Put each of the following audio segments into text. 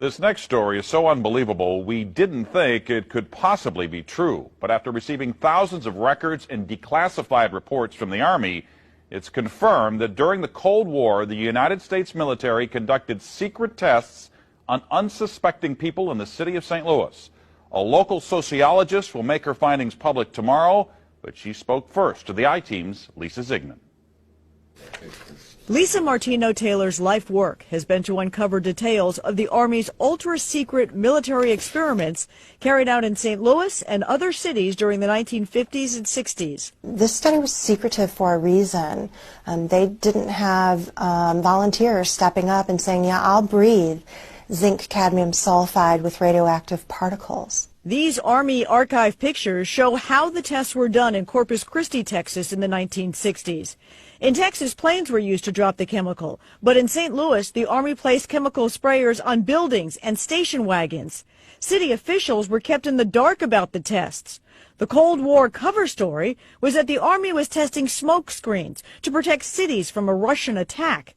This next story is so unbelievable, we didn't think it could possibly be true. But after receiving thousands of records and declassified reports from the Army, it's confirmed that during the Cold War, the United States military conducted secret tests on unsuspecting people in the city of St. Louis. A local sociologist will make her findings public tomorrow, but she spoke first to the I-Team's Lisa Ziegman. Lisa Martino-Taylor's life work has been to uncover details of the Army's ultra-secret military experiments carried out in St. Louis and other cities during the 1950s and 60s. This study was secretive for a reason. They didn't have volunteers stepping up and saying, yeah, I'll breathe zinc cadmium sulfide with radioactive particles. These Army archive pictures show how the tests were done in Corpus Christi, Texas in the 1960s. In Texas, planes were used to drop the chemical, but in St. Louis, the Army placed chemical sprayers on buildings and station wagons. City officials were kept in the dark about the tests. The Cold War cover story was that the Army was testing smoke screens to protect cities from a Russian attack.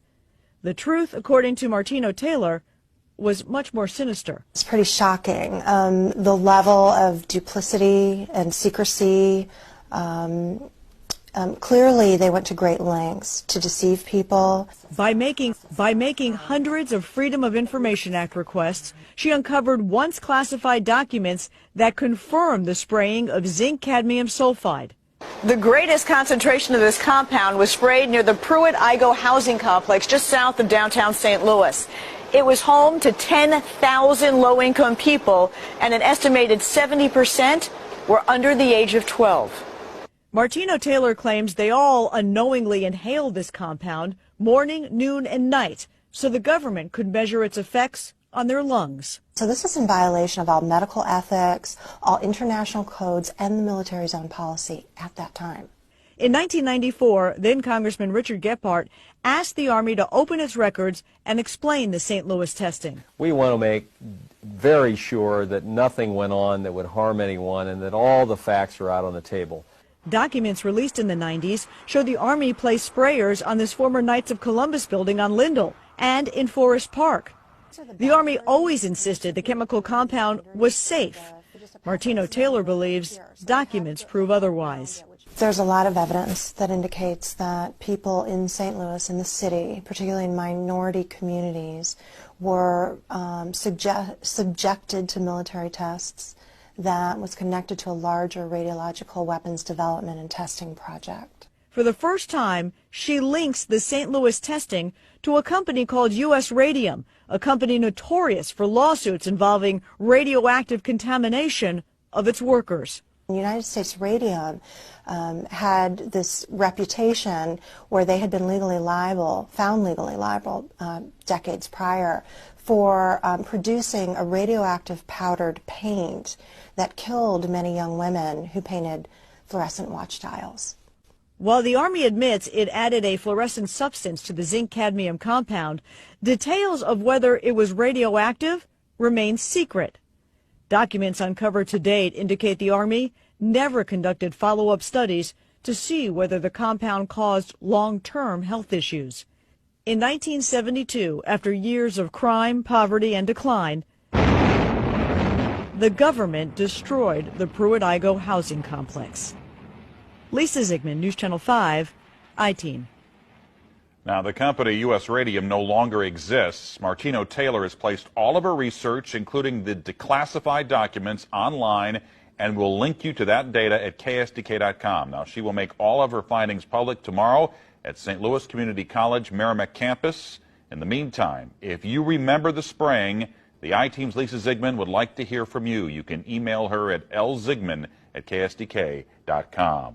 The truth, according to Martino-Taylor, was much more sinister. It's pretty shocking. The level of duplicity and secrecy. Clearly, they went to great lengths to deceive people. By making hundreds of Freedom of Information Act requests, she uncovered once classified documents that confirmed the spraying of zinc cadmium sulfide. The greatest concentration of this compound was sprayed near the Pruitt-Igoe housing complex just south of downtown St. Louis. It was home to 10,000 low-income people, and an estimated 70% were under the age of 12. Martino-Taylor claims they all unknowingly inhaled this compound morning, noon, and night, so the government could measure its effects on their lungs. So this is in violation of all medical ethics, all international codes, and the military's own policy at that time. In 1994, then Congressman Richard Gephardt asked the Army to open its records and explain the St. Louis testing. We want to make very sure that nothing went on that would harm anyone and that all the facts are out on the table. Documents released in the 90s show the Army placed sprayers on this former Knights of Columbus building on Lindell and in Forest Park. The Army always insisted the chemical compound was safe. Martino-Taylor believes documents prove otherwise. There's a lot of evidence that indicates that people in St. Louis, in the city, particularly in minority communities, were subjected to military tests that was connected to a larger radiological weapons development and testing project. For the first time, she links the St. Louis testing to a company called U.S. Radium, a company notorious for lawsuits involving radioactive contamination of its workers. United States Radium had this reputation where they had been found legally liable decades prior for producing a radioactive powdered paint that killed many young women who painted fluorescent watch dials. While the Army admits it added a fluorescent substance to the zinc cadmium compound, details of whether it was radioactive remain secret. Documents uncovered to date indicate the Army never conducted follow-up studies to see whether the compound caused long-term health issues. In 1972, after years of crime, poverty, and decline, the government destroyed the Pruitt-Igoe housing complex. Lisa Ziegman, News Channel 5, I-Team. Now, the company U.S. Radium no longer exists. Martino-Taylor has placed all of her research, including the declassified documents, online, and will link you to that data at ksdk.com. Now, she will make all of her findings public tomorrow at St. Louis Community College Merrimack campus. In the meantime, if you remember the spraying, the I-Team's Lisa Ziegman would like to hear from you. You can email her at lziegman@ksdk.com.